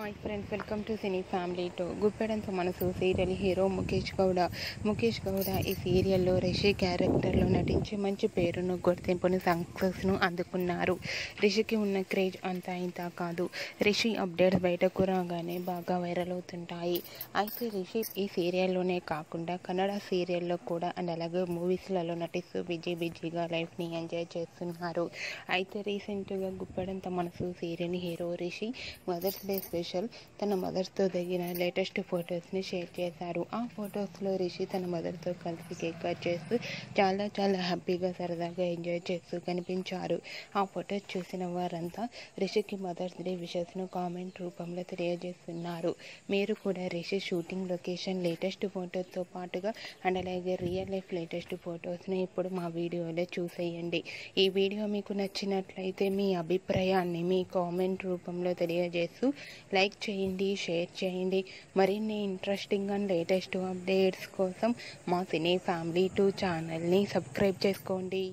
Hi friends, welcome to cine family two. Guppedantha Manasu serial hero Mukesh Gowda ఈ సీరియల్లో రిషి క్యారెక్టర్లో నటించి మంచి పేరును గుర్తింపును సక్సెస్ను అందుకున్నారు. రిషికి ఉన్న క్రేజ్ అంతా ఇంత కాదు. రిషి అప్డేట్స్ బయటకు రాగానే బాగా వైరల్ అవుతుంటాయి. అయితే రిషి ఈ సీరియల్లోనే కాకుండా కన్నడ సీరియల్లో కూడా అండ్ అలాగే మూవీస్లలో నటిస్తూ బిజీగా లైఫ్ని ఎంజాయ్ చేస్తున్నారు. అయితే రీసెంట్గా Guppedantha Manasu serial hero Rishi mother's day special తన మదర్తో దిగిన లేటెస్ట్ ఫొటోస్ని షేర్ చేశారు. ఆ ఫొటోస్లో రిషి తన మదర్తో కలిసి కేక్ కట్ చేస్తూ చాలా హ్యాపీగా సరదాగా ఎంజాయ్ చేస్తూ కనిపించారు. ఆ ఫొటోస్ చూసిన వారంతా రిషికి మదర్స్ డే విషెస్ను కామెంట్ రూపంలో తెలియజేస్తున్నారు. మీరు కూడా రిషి షూటింగ్ లొకేషన్ లేటెస్ట్ ఫొటోస్తో పాటుగా అండ్ అలాగే రియల్ లైఫ్ లేటెస్ట్ ఫొటోస్ని ఇప్పుడు మా వీడియోలో చూసేయండి. ఈ వీడియో మీకు నచ్చినట్లయితే మీ అభిప్రాయాన్ని మీ కామెంట్ రూపంలో తెలియజేస్తూ లైక్ చేయండి, షేర్ చేయండి. మరిన్ని ఇంట్రెస్టింగ్ అండ్ లేటెస్ట్ అప్డేట్స్ కోసం మా సినీ ఫ్యామిలీ 2 ఛానల్ని సబ్స్క్రైబ్ చేసుకోండి.